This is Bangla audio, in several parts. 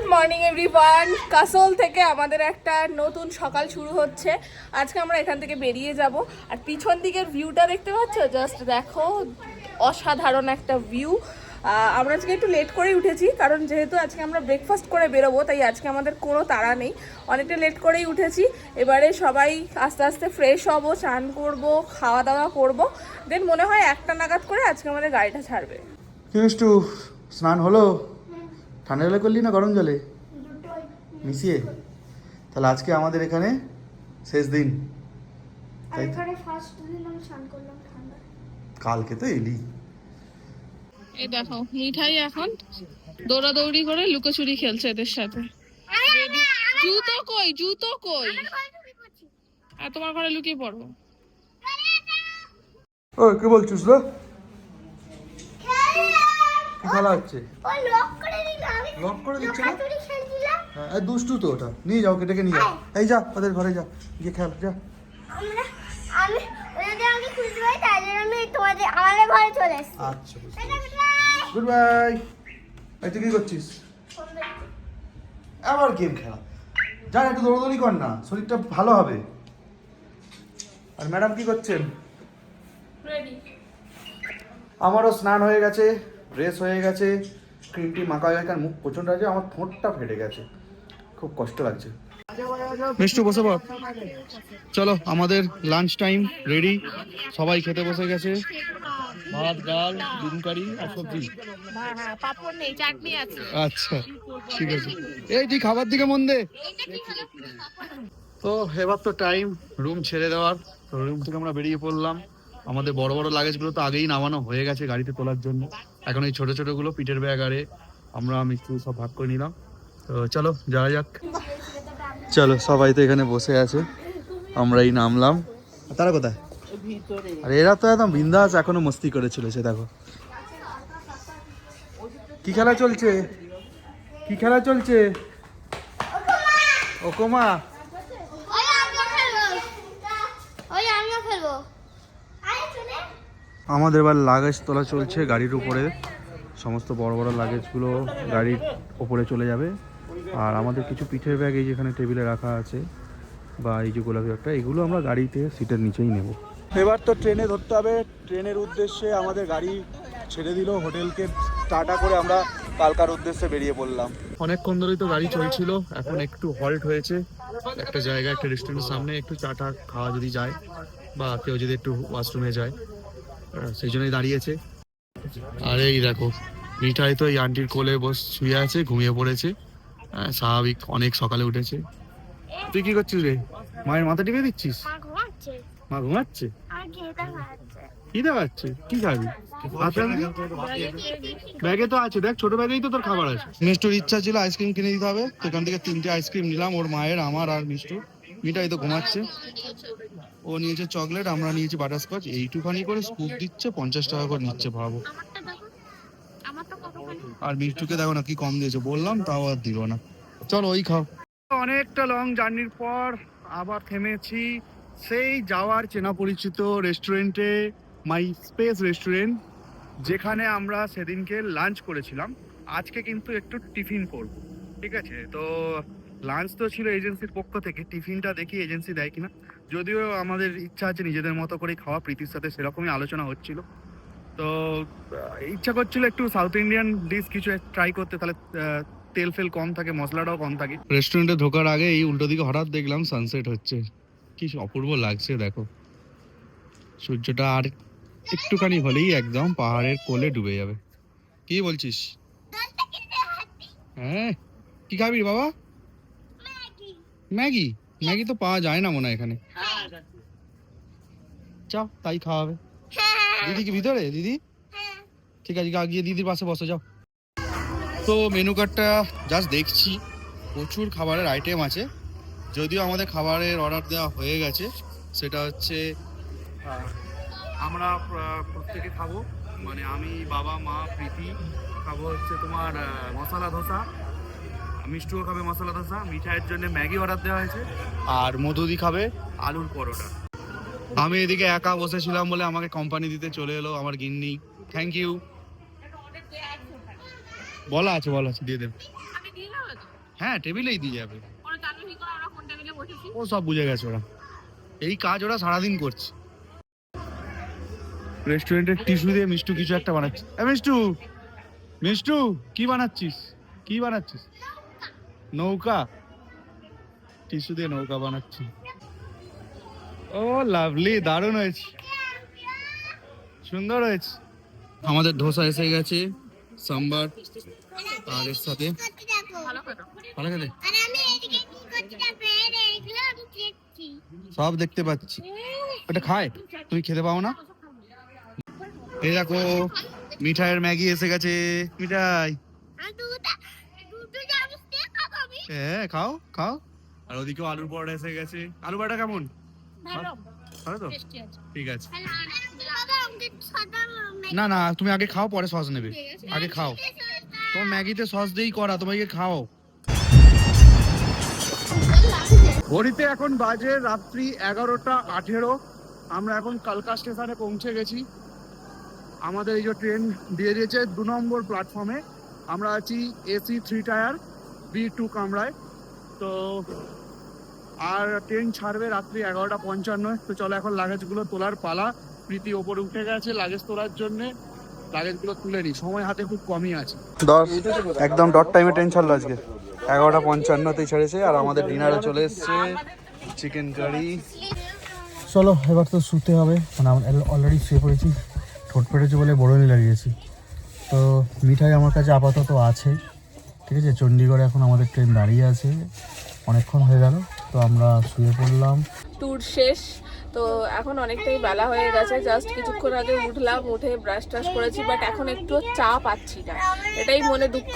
Good morning everyone. কাসল থেকে আমাদের একটা নতুন সকাল শুরু হচ্ছে। আজকে আমরা এখান থেকে বেরিয়ে যাব। আর পিছন দিকের ভিউটা দেখতে পাচ্ছ, জাস্ট দেখো, অসাধারণ একটা ভিউ। আমরা আজকে একটু লেট করেই উঠেছি, কারণ যেহেতু আজকে আমরা ব্রেকফাস্ট করে বেরোবো, তাই আজকে আমাদের কোনো তাড়া নেই। অনেকটা লেট করেই উঠেছি। এবারে সবাই আস্তে আস্তে ফ্রেশ হব, চান করব, খাওয়া দাওয়া করব, দেন মনে হয় 1টা নাগাদ করে আজকে আমাদের গাড়িটা ছাড়বে। একটু স্নান হলো? ঠান্ডা জলে করলি না গরম জলে মিশিয়ে? তাহলে আজকে আমাদের এখানে শেষ দিন, তাই তো? কালকে তো এলি। এই দেখো, মিঠাই এখন দৌড়াদৌড়ি করে লুকোচুরি খেলছে এদের সাথে। জুতো কই, জুতো কই? আর তোমার ঘরে লুকিয়ে পড়বো। ও কি বলছিস রে? কি খেলা হচ্ছে? লক করে দিচ্ছে না? হ্যাঁ, দুষ্টু তো ওটা। নিয়ে যাও, ডেকে নিয়ে যাও। এই যা, ওদের ঘরে যা, গিয়ে খেল যা। আচ্ছা, গুড বাই। এই তুই কি করছিস? আবার গেম খেলা? জান, একটু দৌড়দৌড়ি কর না, শরীরটা ভালো হবে। আর ম্যাডাম কি করছেন? আমারও স্নান হয়ে গেছে, ড্রেস হয়ে গেছে, ক্রিমটি মাখা হয়ে গেছে। মুখ প্রচণ্ড আছে, আমার ঠোঁটটা ফেটে গেছে, খুব কষ্ট লাগছে। মিষ্টু বসে পড়। চলো, আমাদের লাঞ্চ টাইম রেডি, সবাই খেতে বসে গেছে। ভাত, ডাল, ডিম কারি আর সবজি। পাপড় নেই, চাটনি আছে। আচ্ছা, ঠিক আছে। এই তুই খাবার দিকে মন দে। তো এবার তো টাইম রুম ছেড়ে দেওয়ার। তো রুম থেকে আমরা বেরিয়ে পড়লাম। আমাদের বড় বড় লাগেজগুলো তো আগেই নামানো হয়ে গেছে গাড়িতে তোলার জন্য। এখন এই ছোট ছোটগুলো পিঠের ব্যাগ আরে আমরা মিষ্টি সব ভাগ করে নিলাম। তো চলো যাওয়া যাক। চলো, সবাই তো এখানে বসে আছে, আমরাই নামলাম। তারা কোথায়? আর এরা তো একদম বিন্দাস এখনো মস্তি করে চলেছে। দেখো কি খেলা চলছে, কি খেলা চলছে। ওকমা, আমাদের এবার লাগেজ তোলা চলছে গাড়ির উপরে। সমস্ত বড় বড় লাগেজগুলো গাড়ির ওপরে চলে যাবে। আর আমাদের কিছু পিঠের ব্যাগ এই যেখানে টেবিলে রাখা আছে, বা এই যে গোলাপি একটা, এগুলো আমরা গাড়িতে সিটের নিচেই নেব। এবার তো ট্রেনে ধরতে হবে। ট্রেনের উদ্দেশ্যে আমাদের গাড়ি ছেড়ে দিল হোটেলকে টাটা করে, আমরা কালকার উদ্দেশ্যে বেরিয়ে পড়লাম। অনেকক্ষণ ধরেই তো গাড়ি চলছিল, এখন একটু হল্ট হয়েছে একটা জায়গায়, একটা রেস্টুরেন্টের সামনে। একটু চাটা খাওয়া যদি যায়, বা কেউ যদি একটু ওয়াশরুমে যায়, সেই জন্যই দাঁড়িয়েছে। আর এই দেখো, মিঠাই তো এই আন্টির কোলে শুয়ে আছে, ঘুমিয়ে পড়েছে। স্বাভাবিক, অনেক সকালে উঠেছে। তুই কি করছিস রে? মায়ের মাথা টিপে দিচ্ছিস? মা ঘুমাচ্ছে? কি দেখাচ্ছে? কি খাবি? ব্যাগে তো আছে, দেখ ছোট ব্যাগেই তো তোর খাবার আছে। মিষ্টুর ইচ্ছা ছিল আইসক্রিম কিনে দিতে হবে, সেখান থেকে 3টে আইসক্রিম নিলাম, ওর মায়ের, আমার আর মিষ্টু। মিঠাই তো ঘুমাচ্ছে, ও নিয়েছে চকলেট, আমরা নিয়েছি বাটারস্কচ। এইটুখানি করে স্কুপ দিচ্ছে, 50 টাকা করে নিচ্ছে, ভাবো। আর মিষ্টুকে দেখো না কি কম দিয়েছে, বললাম তাও আর দিল না। চলো ওই খাও। অনেকটা লং জার্নির পর আবার থেমেছি সেই যাওয়ার চেনা পরিচিত রেস্টুরেন্টে, মাই স্পেস রেস্টুরেন্ট, যেখানে আমরা সেদিনকে লাঞ্চ করেছিলাম। আজকে কিন্তু একটু টিফিন করব, ঠিক আছে? তো লাঞ্চ তো ছিল এজেন্সির পক্ষ থেকে, টিফিনটা দেখি এজেন্সি দেয় কিনা। যদিও আমাদের ইচ্ছা আছে নিজেদের মতো করে খাওয়া, প্রীতির সাথে সেরকমই আলোচনা হচ্ছিল। তো ইচ্ছা করছিল একটু সাউথ ইন্ডিয়ান ডিশ কিছু ট্রাই করতে, তাহলে তেল ফেল কম থাকে, মশলাটাও কম থাকে। রেস্টুরেন্টে ঢোকার আগে এই উল্টো দিকে হঠাৎ দেখলাম সানসেট হচ্ছে, কি অপূর্ব লাগছে। দেখো সূর্যটা আর একটুখানি হলেই একদম পাহাড়ের কোলে ডুবে যাবে। কি বলছিস? হ্যাঁ, কি খাবি বাবা? ম্যাগি? ম্যাগি তো পাওয়া যায় না মনে হয় এখানে। যাও, তাই খাওয়া হবে। দিদি কি ভিতরে? দিদি ঠিক আছে, গিয়ে দিদির পাশে বসে যাও। তো মেনু কার্ডটা জাস্ট দেখছি, প্রচুর খাবারের আইটেম আছে। যদিও আমাদের খাবারের অর্ডার দেওয়া হয়ে গেছে, সেটা হচ্ছে আমরা প্রত্যেকে খাবো, মানে আমি, বাবা, মা, প্রীতি খাবো হচ্ছে তোমার মশলা ধোসা, মিষ্টুও খাবে মশলা ধোসা, মিঠাইয়ের জন্য ম্যাগি অর্ডার দেওয়া হয়েছে, আর মধুদি খাবে আলুর পরোটা। আমি এদিকে একা বসেছিলাম বলে আমাকে কোম্পানি দিতে চলে এলো আমার গিন্নি। Thank you. বলা আছে, বলা আছে, দিয়ে দেব। যাবে তো? হ্যাঁ টেবিলেই দিয়ে যাবে। ওরা জানবে কি করে আমরা কোন টেবিলে বসেছি? ও সব বুঝে গেছে ওরা, এই কাজ ওরা সারাদিন করছে। রেস্টুরেন্টের টিস্যু দিয়ে মিষ্টু কিছু একটা বানাচ্ছে। মিষ্টু, মিষ্টু কি বানাচ্ছিস? কি বানাচ্ছিস? নৌকা। টিস্যু দিয়ে নৌকা বানাচ্ছি। ও লাভলি, দারুণ হয়েছে, সুন্দর হয়েছে। আমাদের ধোসা এসে গেছে, সাম্বার আর এর সাথে ভালো খেতে সব দেখতে পাচ্ছি। ওটা খায়, তুমি খেতে পাও না? এই দেখো মিঠাইয়ের ম্যাগি এসে গেছে। মিঠাই, হ্যাঁ খাও খাও। আর ওদিকেও আলুর পরোটা এসে গেছে। আলু পরোটা কেমন? ভালো তো, ঠিক আছে। না না, তুমি আগে খাও পরে সস নেবে, আগে খাও। তোমার ম্যাগিতে সস দিয়েই করা, তোমাকে খাও। ঘড়িতে এখন বাজে রাত্রি 11:18। আমরা এখন কালকা স্টেশনে পৌঁছে গেছি। আমাদের এই যে ট্রেন দিয়ে দিয়েছে 2 নম্বর প্ল্যাটফর্মে। আমরা আছি AC 3 টায়ার B2 কামরায়। তো আর ট্রেন ছাড়বে রাত্রি 11:55। তো চলো এখন লাগেজগুলো তোলার পালা। প্রীতি ওপরে উঠে গেছে লাগেজ তোলার জন্যে। লাগেজগুলো তুলে নিই, সময় হাতে খুব কমই আছে। 10 একদম ডট টাইমে ট্রেন ছাড়লো আজকে। 11:55তেই ছেড়েছে। আর আমাদের ডিনারে চলে এসছে চিকেন কারি। চলো এবার তো শুতে হবে, মানে আমরা অলরেডি শুয়ে পড়েছি। ঠোঁট পেটেছে বলে বড়নি লাগিয়েছি। তো মিঠাই আমার কাছে আপাতত আছে, ঠিক আছে। চণ্ডীগড়ে এখন আমাদের ট্রেন দাঁড়িয়ে আছে, অনেকক্ষণ হয়ে গেল। তো আমরা শুয়ে পড়লাম। ট্যুর শেষ, তো এখন অনেকটাই বেলা হয়ে গেছে। জাস্ট কিছুক্ষণ আগে উঠলাম, উঠে ব্রাশ টাশ করেছি, বাট এখন একটু চা পাচ্ছি না। এটাই মনে দুঃখ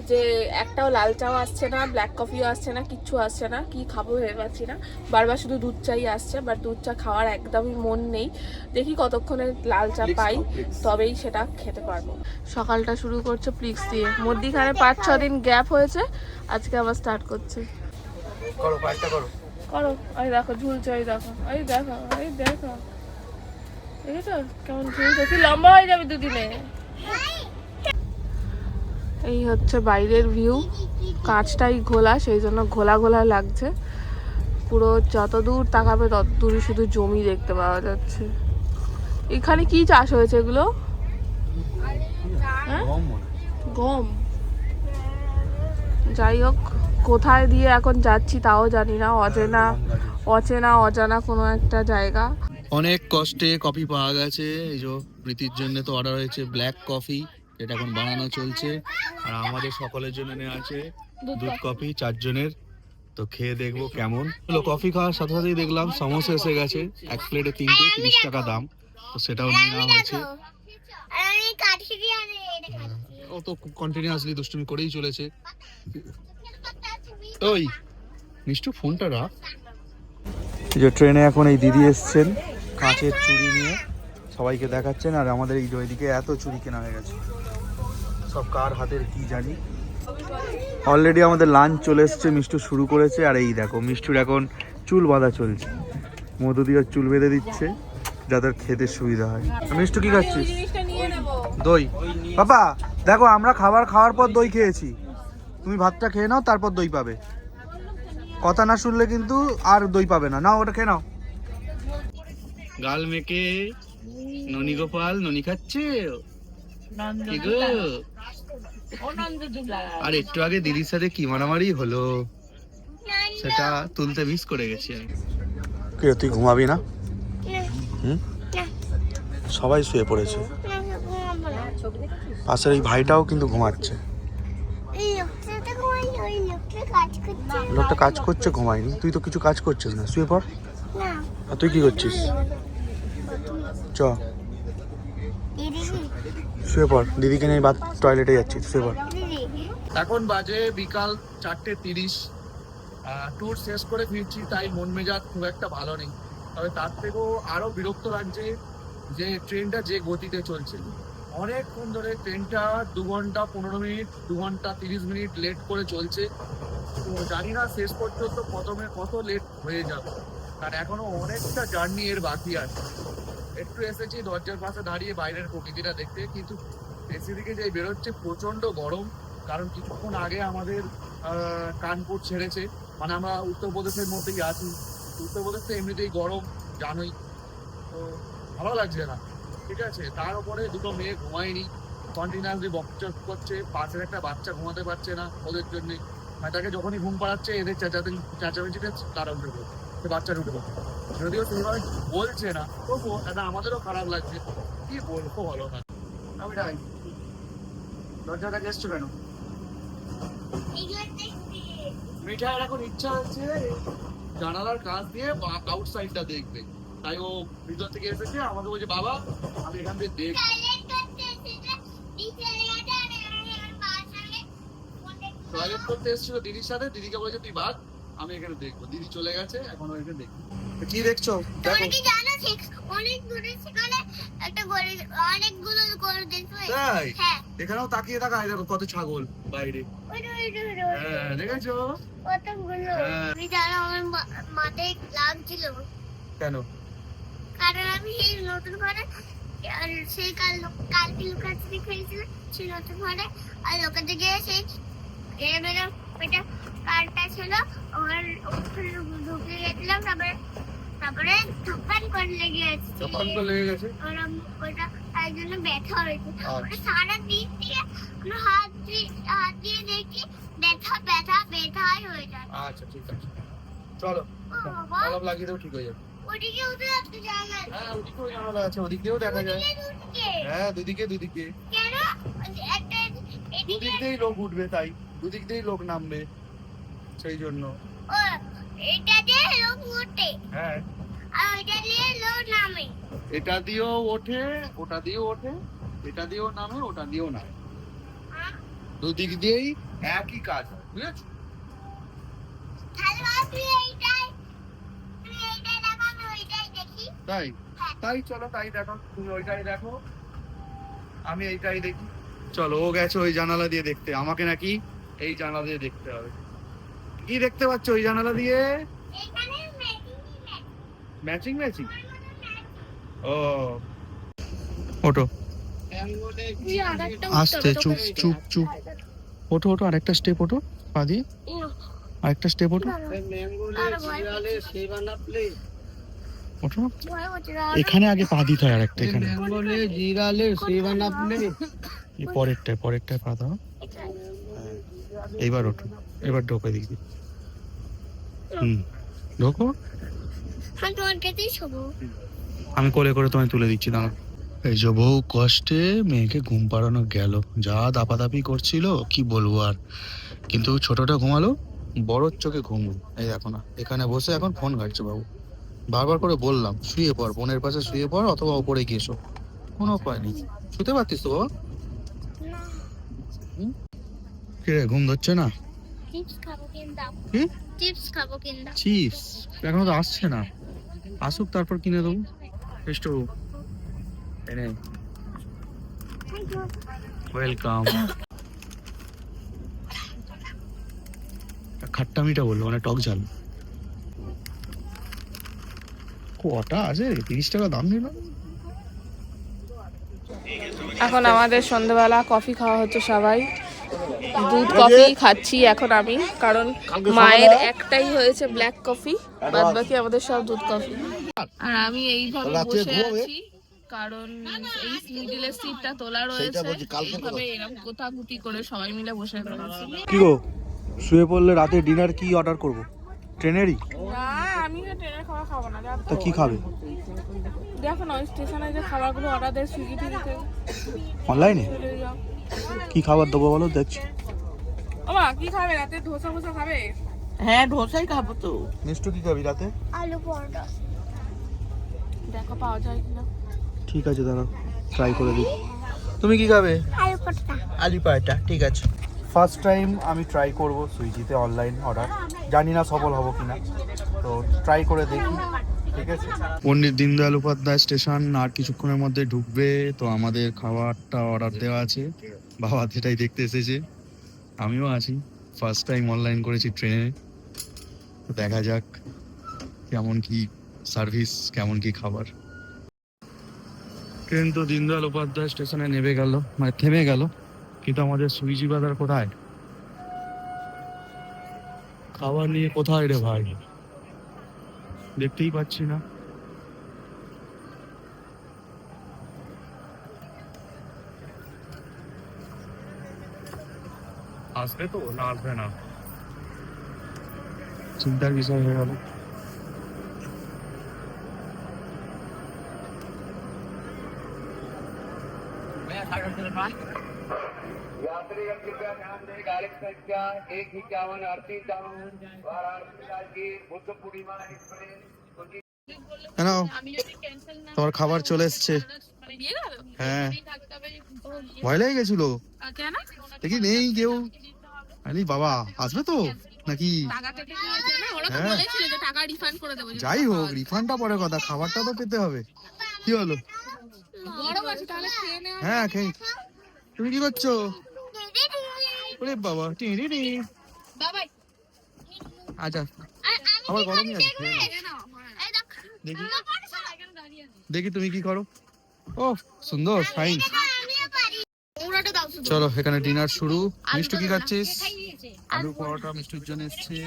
যে একটাও লাল চাও আসছে না, ব্ল্যাক কফিও আসছে না, কিচ্ছু আসছে না। কি খাবো ভেবে পাচ্ছি না। বারবার শুধু দুধ চাই আসছে, বাট দুধ চা খাওয়ার একদমই মন নেই। দেখি কতক্ষণে লাল চা পাই, তবেই সেটা খেতে পারবো। সকালটা শুরু করছে প্লিক্স দিয়ে, মধ্যিখানে 5-6 দিন গ্যাপ হয়েছে, আজকে আবার স্টার্ট করছে। করো পাঁচটা করো করো। এই দেখো ঝুলছে, এই দেখো, এই দেখো, এই দেখো, এই তো কেমন ঝুলছে, কি লম্বা হয়ে যাবে দুদিনে। এই হচ্ছে বাইরের ভিউ, কাঁচটাই ঘোলা, সেই জন্য ঘোলা ঘোলা লাগছে। পুরো যত দূর তাকাবে তত দূরই শুধু জমি দেখতে পাওয়া যাচ্ছে। এখানে কি চাষ হয়েছে এগুলো? হ্যাঁ? গম। যাই হোক, কোথায় দিয়ে এখন যাচ্ছি তাও জানি না। অচেনা অজানা কোনো একটা জায়গা। অনেক কষ্টে কফি পাওয়া গেছে। এই যে প্রীতির জন্য তো অর্ডার হয়েছে ব্ল্যাক কফি, যেটা এখন বানানো চলছে। আর আমাদের সকলের জন্য নেওয়া আছে দুধ কফি, 4 জনের। তো খেয়ে দেখবো কেমন হলো। কফি খাওয়ার সাথে সাথেই দেখলাম সমোসা এসে গেছে, 1 প্লেটে 3টে, 30 টাকা দাম। তো সেটাও নিয়ে নেওয়া হয়েছে। ও তো কন্টিনিউয়াসলি দুষ্টুমি করেই চলেছে। ওই মিষ্টু ফোনটা রাখ। এই যে ট্রেনে এখন এই দিদি এসছেন কাঁচের চুড়ি নিয়ে, সবাইকে দেখাচ্ছেন। আর আমাদের এই যে ওইদিকে এত চুড়ি কেনা হয়ে গেছে, সব কার হাতের কি জানি। অলরেডি আমাদের লাঞ্চ চলে এসছে, মিষ্টু শুরু করেছে। আর এই দেখো মিষ্টুর এখন চুল বাঁধা চলছে, মধু দিয়ে চুল বেঁধে দিচ্ছে যাদের খেতে সুবিধা হয়। মিষ্টু কি খাচ্ছিস? দই। বাবা দেখো, আমরা খাবার খাওয়ার পর দই খেয়েছি, তুমি ভাতটা খেয়ে নাও, তারপর দই পাবে। কথা না শুনলে কিন্তু আর দই পাবে না। নাও ওটা খেয়ে নাও। গাল মেকে ননি গোপাল ননি খাচ্ছে। কি গো? আর একটু আগে দিদির সাথে কি মারামারি হলো, সেটা তুলতে মিস করে গেছি আমি। কে তুই ঘুমাবি না? সবাই শুয়ে পড়েছে, পাশের এই ভাইটাও কিন্তু ঘুমাচ্ছে। লোকটা কাজ করছে, ঘুমায়নি। তুই তো কিছু কাজ করছিস না, শুয়ে পড়। আর তুই কি করছিস? চ শুয়ে পড়, দিদিকে নিয়ে টয়লেটে যাচ্ছি, শুয়ে পড়। এখন বাজে বিকাল 4:30। ট্যুর শেষ করে ফিরছি, তাই মন মেজাজ খুব একটা ভালো নেই। তবে তার থেকেও আরো বিরক্ত লাগছে যে ট্রেনটা যে গতিতে চলছে। অনেকক্ষণ ধরে ট্রেনটা 2 ঘন্টা 15 মিনিট, 2 ঘন্টা 30 মিনিট লেট করে চলছে। তো জানি না শেষ পর্যন্ত কত লেট হয়ে যাবে, কারণ এখনো অনেকটা জার্নি এর বাকি আছে। একটু এসেছি দরজার পাশে দাঁড়িয়ে বাইরের প্রকৃতিটা দেখতে, কিন্তু এসি দিকে যে বেরোচ্ছে প্রচন্ড গরম। কারণ কিছুক্ষণ আগে আমাদের কানপুর ছেড়েছে, মানে আমরা উত্তরপ্রদেশের মধ্যেই আছি। উত্তরপ্রদেশ তো এমনিতেই গরম, জানোই তো, ভালো লাগছে না। ঠিক আছে, তার উপরে দুটো মেয়ে ঘুমায়নি, কন্টিনিউয়াসলি বকচক করছে, পাশের একটা বাচ্চা ঘুমাতে পারছে না ওদের জন্য। মানে তাকে যখনই ঘুম পাড়াচ্ছে এদের চেঁচামেচিতে তারা উঠে পড়ছে, সে বাচ্চার উঠে পড়ছে। যদিও সেইভাবে বলছে না, তবুও এটা আমাদেরও খারাপ লাগছে। কি বলবো বলো না। আমি ডাই দরজাটা এসছো কেন? মিঠাইয়ের এখন ইচ্ছা হচ্ছে জানালার কাছ দিয়ে আউটসাইডটা দেখবে, তাই ও ভিতর থেকে এসেছে, আমাকে বলছে বাবা আমি এখান থেকে দেখ। টয়লেট করতে এসেছিল দিদির সাথে, দিদিকে বলেছে তুই বাদ, আমি এখানে দেখবো। দিদি চলে গেছে, এখন ও এখানে দেখবো। কি দেখছো? দেখো অনেক দূরে সেখানে একটা গরু, অনেকগুলো গরু দেখবে। তাই? হ্যাঁ, এখানেও তাকিয়ে থাকা, দেখো কত ছাগল বাইরে। হ্যাঁ দেখেছো? কতগুলো। হ্যাঁ। আমি জানো আমার মাথায় লাগছিল, কেন? কারণ আমি এই নতুন ঘরে, আর সেই কালকে লুকাচ্ছি খেয়েছিল সেই নতুন ঘরে, আর লুকাতে গিয়ে সেই এবারে ওইটা কারটা ছিল আমার ওখানে ঢুকে গেছিলাম, তারপরে ধপান করে লেগে গেছে। তখন তো লেগে গেছে। আর ওটা তার জন্য ব্যথা হয়েছে। আচ্ছা। ওটা সারা দিন থেকে আমরা হাত দিয়ে দেখি ব্যথাই হয়ে যায়। আচ্ছা ঠিক আছে, চলো ও বাবা, আলাপ লাগিয়ে দেবো, ঠিক হয়ে যাবে। ওদিকে উঠে একটা জায়গা আছে। হ্যাঁ ওদিকেও জানালা আছে, ওদিক দিয়েও দেখা যায়। দুদিকে। হ্যাঁ দুদিকে কেন? একটা এদিকে, দুদিক দিয়েই লোক উঠবে, তাই দুদিক দিয়েই লোক নামবে, সেই জন্য। ও এটা দিয়ে লোক ওঠে হ্যাঁ আর ওইটা দিয়ে লোক নামে। এটা দিয়েও ওঠে, ওটা দিয়েও ওঠে, এটা দিয়েও নামে, ওটা দিয়েও নামে, হ্যাঁ? দুদিক দিয়েই একই কাজ, বুঝেছো? তাহলে আপনি এইটাই দেখো, আমি ওইটাই দেখি। তাই তাই চলো তাই দেখো, তুমি ওইটাই দেখো, আমি এইটাই দেখি। চলো, ও গেছে ওই জানালা দিয়ে দেখতে, আমাকে নাকি এই জানালা দিয়ে দেখতে হবে। কি দেখতে পাচ্ছ ওই জানালা দিয়ে? এখানে ম্যাচিং। ও ওঠো, আস্তে, চুপ। ওঠো আরেকটা স্টেপ ওঠো, পা দিয়ে আরেকটা স্টেপ ওঠো, ওঠো। এখানে আগে পা দিতে হয় আরেকটা, এখানে এই পরেরটায় পা দাও। এইবার ওঠো, এবার ঢোকে দিদি, ঢোকো। তোমার কাছেই শোবো। আমি কোলে করে তোমায় তুলে দিচ্ছি, দাঁড়া। এই যে বহু কষ্টে মেয়েকে ঘুম পাড়ানো গেল, যা দাপাদাপি করছিল কি বলবো আর। কিন্তু ছোটটা ঘুমালো, বড়োর চোখে ঘুম। এই দেখো না, এখানে বসে এখন ফোন ঘাটছে বাবু। বারবার করে বললাম শুয়ে পড়, বোনের পাশে শুয়ে পড়, অথবা ওপরে গিয়ে শো। কোনো উপায় নেই, শুতে পারতিস তো বাবা। কিরে ঘুম ধরছে না? চিপস খাবো কিনতাম। কি চিপস খাবো কিনতাম। চিপস? এখনো তো আসছে না, আসুক তারপর কিনে দেবো। একটু এনে ওয়েলকাম। খাট্টা মিঠা বললো, মানে টক ঝাল। কটা আছে? 30 টাকা দাম নিল। এখন আমাদের সন্ধ্যাবেলা কফি খাওয়া হচ্ছে সবাই, দুধ কফি খাচ্ছি এখন আমি, কারণ মায়ের একটাই হয়েছে ব্ল্যাক কফি, বাদ বাকি আমাদের সব দুধ কফি। আর আমি এইভাবে বসে আছি কারণ এই মিডিলের সিটটা তোলা রয়েছে, এইভাবে এরকম গোতাগুতি করে সবাই মিলে বসে রয়েছি। কি গো, শুয়ে পড়লে রাতে ডিনার কি অর্ডার করব? ট্রেনেরই? না, আমি তো ট্রেনের খাবার খাবো না। তা কি খাবে? দেখো না ওই স্টেশনে যে খাবারগুলো অর্ডার দেয় সুইগি টিভিতে, অনলাইনে চলে যাও। কি খাবার দেবো বলো, দেখছি। ওমা কি খাবে রাতে? ধোসা ফোসা খাবে? হ্যাঁ ধোসাই খাবো তো। মিষ্টু কি খাবি রাতে? আলু পরোটা। দেখো পাওয়া যায় কিনা। ঠিক আছে দাঁড়াও, ট্রাই করে দিই। তুমি কি খাবে? আলু পরোটা। আলু পরোটা, ঠিক আছে। ফার্স্ট টাইম আমি ট্রাই করব সুইগিতে অনলাইন অর্ডার, জানি না সফল হব কিনা, তো ট্রাই করে দেখি, ঠিক আছে। পণ্ডিত দীনদয়াল উপাধ্যায় স্টেশন আর কিছুক্ষণের মধ্যে ঢুকবে, তো আমাদের খাবারটা অর্ডার দেওয়া আছে, বাবা সেটাই দেখতে এসেছে, আমিও আছি। ফার্স্ট টাইম অনলাইন করেছি ট্রেনে, তো দেখা যাক কেমন কি সার্ভিস, কেমন কি খাবার। ট্রেন তো দীনদয়াল উপাধ্যায় স্টেশনে নেমে গেল, মানে থেমে গেল, কিন্তু আমাদের সুইজি বাজার কোথায়? খাবার নিয়ে কোথায় রে ভাই, দেখতেই পাচ্ছি না। আসবে তো না আসবে না, চিন্তার বিষয় হয়ে গেল। यात्री कृपया ध्यान दें, गाड़ी संख्या 151 वाराणसी बुद्ध पूर्णिमा एक्सप्रेस। কেন তোমার খাবার চলে এসছে। হ্যাঁ ভয় লেগে গেছিল, দেখি নেই কেউ। আরে বাবা আসবে তো নাকি? হ্যাঁ যাই হোক, রিফান্ডটা পরে কথা, খাবারটা তো পেতে হবে। কি হলো? হ্যাঁ খেয়ে। তুমি কি করছো? ওরে বাবা টিড়ি টি। আচ্ছা আবার গরমই আছে, খেয়ে নাও। দেখি দেখি তুমি কি করো। ও সুন্দর ফাইন। চলো এখানে ডিনার শুরু। মিষ্টু কি খাচ্ছিস? আলু পরোটা মিষ্টুর জন্য এসছে,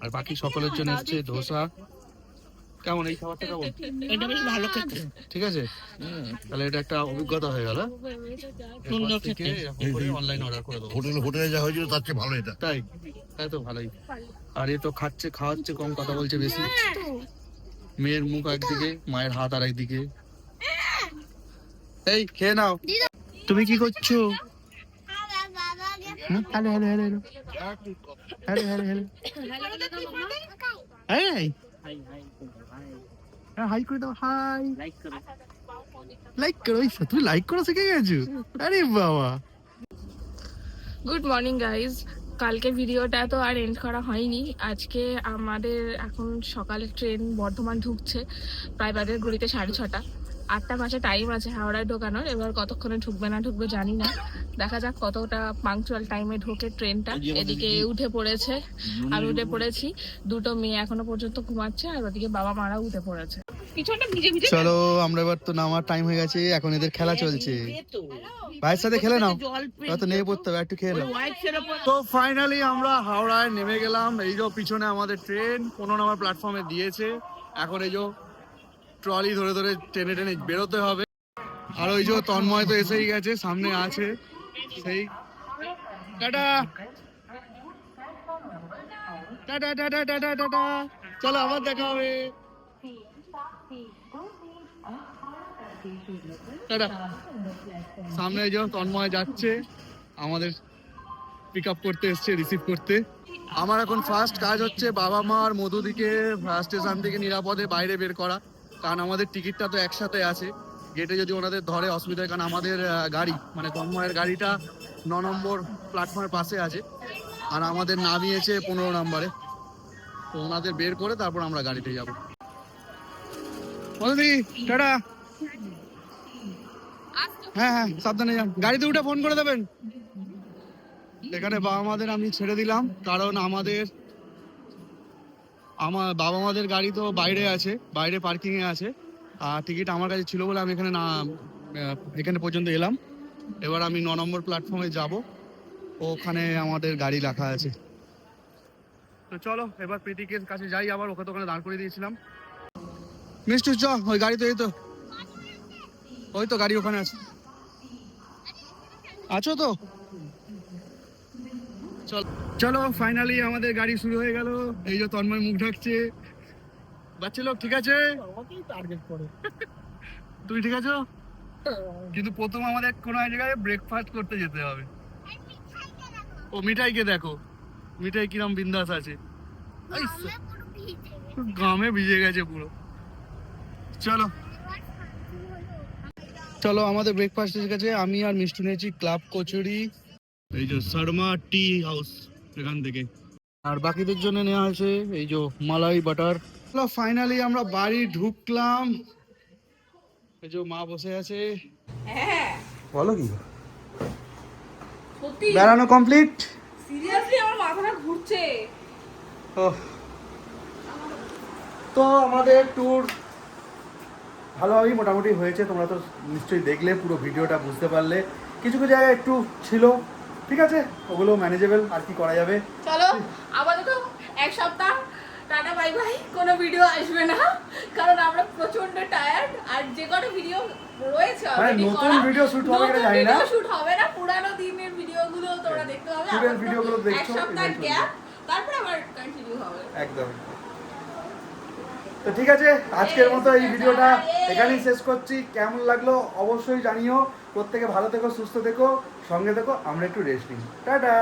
আর বাকি সকলের জন্য এসছে ধোসা। কেমন এই খাবারটা কেমন? এটা বেশ ভালো খেতে। ঠিক আছে, তাহলে এটা একটা অভিজ্ঞতা হয়ে গেল। সুন্দর খেতে। অনলাইন অর্ডার করে দেবো। হোটেলে যা হয়েছিল তার চেয়ে ভালো এটা। তাই তাই তো ভালোই। আর এ তো খাচ্ছে, খাওয়াচ্ছে কম, কথা বলছে বেশি। মেয়ের মুখ একদিকে, মায়ের হাত আর একদিকে। এই খেয়ে নাও। তুমি কি করছো? Hello hello hello hello hello hello hello এই হাই করে দাও। হাই লাইক করো। তুমি লাইক করা শিখে গেছো? আরে বাবা। Good morning guys. কালকে ভিডিওটা তো আর এন্ড করা হয়নি। আজকে আমাদের এখন সকালে ট্রেন বর্ধমান ঢুকছে, প্রায় বাজে ঘড়িতে 6:30। 8টা টাইম আছে হাওড়ায় ঢোকানোর। এবার কতক্ষণে ঢুকবে না ঢুকবে জানি না, দেখা যাক কতটা পাংচুয়াল টাইমে ঢোকে ট্রেনটা। এদিকে উঠে পড়েছে, আমি উঠে পড়েছি, দুটো মেয়ে এখনো পর্যন্ত ঘুমাচ্ছে, আর ওদিকে বাবা মারা উঠে পড়েছে। পিছনটা ভিজে ভিজে। চলো আমরা এবার তো নামার টাইম হয়ে গেছে, এখন এদের খেলা চলছে। ভাইয়ের সাথে খেলে নাও, তো নেমে পড়তে হবে, একটু খেয়ে নাও। তো ফাইনালি আমরা হাওড়ায় নেমে গেলাম। এই যে পিছনে আমাদের ট্রেন 15 নম্বর প্ল্যাটফর্মে দিয়েছে। এখন এই যে ট্রলি ধরে ধরে টেনে টেনে বেরোতে হবে। আর ওই যে তন্ময় তো এসেই গেছে, সামনে আছে সেই। Tata tata tata tata tata. চলো আবার দেখা হবে। টাটা। সামনে যে তন্ময় যাচ্ছে, আমাদের পিক আপ করতে এসছে, রিসিভ করতে। আমার এখন ফার্স্ট কাজ হচ্ছে বাবা মা আর মধুদিকে স্টেশন থেকে নিরাপদে বাইরে বের করা, কারণ আমাদের টিকিটটা তো একসাথে আছে। গেটে যদি ওনাদের ধরে অসুবিধা হয়, কারণ আমাদের গাড়ি মানে তন্ময়ের গাড়িটা 9 নম্বর প্ল্যাটফর্মের পাশে আছে, আর আমাদের নামিয়েছে 15 নম্বরে। তো ওনাদের বের করে তারপর আমরা গাড়িতে যাবো। মধুদি টাটা। হ্যাঁ হ্যাঁ সাবধানে যান, গাড়িতে উঠে ফোন করে দেবেন। এখানে বাবা মাদের আমি ছেড়ে দিলাম, কারণ আমার বাবা মাদের গাড়ি তো বাইরে আছে, বাইরে পার্কিং এ আছে। আর টিকিট আমার কাছে ছিল বলে আমি এখানে পর্যন্ত এলাম। এবার আমি 9 নম্বর প্ল্যাটফর্মে যাব, ওখানে আমাদের গাড়ি রাখা আছে। তো চলো এবার প্রীতিকের কাছে যাই, আবার ওকে তো ওখানে দাঁড় করে দিয়েছিলাম। মিষ্টু চ, ওই গাড়ি তো ওই তো গাড়ি ওখানে আছে। আছো তো? চলো ফাইনালি আমাদের গাড়ি শুরু হয়ে গেল। এই যে তন্ময় মুখ ঢাকছে। বাচ্চা লোক ঠিক আছে? তুমি ঠিক আছো? কিন্তু প্রথম আমাদের কোনো এক জায়গায় ব্রেকফাস্ট করতে যেতে হবে। ও মিঠাইকে দেখো, মিঠাই কিরম বিন্দাস আছে, গামে ভিজে গেছে পুরো। চলো চলো আমাদের ব্রেকফাস্ট এসে গেছে। আমি আর মিষ্টু নিয়েছি ক্লাব কচুরি, এই যে শর্মা টি হাউস এখান থেকে। আর বাকিদের জন্য নেওয়া হয়েছে এই যে মালাই বাটার। ফাইনালি আমরা বাড়ি ঢুকলাম। এই যে মা বসে আছে। হ্যাঁ বলো কি, সত্যি বেড়ানো কমপ্লিট। সিরিয়াসলি আমার মাথাটা ঘুরছে। তো আমাদের ট্যুর ভালোভাবেই মোটামুটি হয়েছে। তোমরা তো নিশ্চয়ই দেখলে, পুরো ভিডিওটা বুঝতে পারলে। কিছু কিছু জায়গায় একটু ছিল ঠিক আছে, ওগুলো ম্যানেজেবল, আর কি করা যাবে। চলো আপাতত এক সপ্তাহ টাটা বাই বাই, কোনো ভিডিও আসবে না কারণ আমরা প্রচন্ড টায়ার্ড। আর যে কোনো ভিডিও রয়েছে মানে already নতুন করা, ভিডিও শুট হবে কিনা নতুন জানি না। ভিডিও শুট হবে না, পুরানো দিনের ভিডিওগুলো তোমরা দেখতে হবে। পুরানো আপাতত ভিডিওগুলো এক দেখছো, সপ্তাহ এগুলো গ্যাপ, তারপর আবার কন্টিনিউ হবে। একদম। তো ঠিক আছে, আজকের মতো এই ভিডিওটা এখানেই শেষ করছি। কেমন লাগলো অবশ্যই জানিও। প্রত্যেকে ভালো থেকো, সুস্থ থেকো, সঙ্গে থেকো। আমরা একটু রেস্ট নিই। টাটা।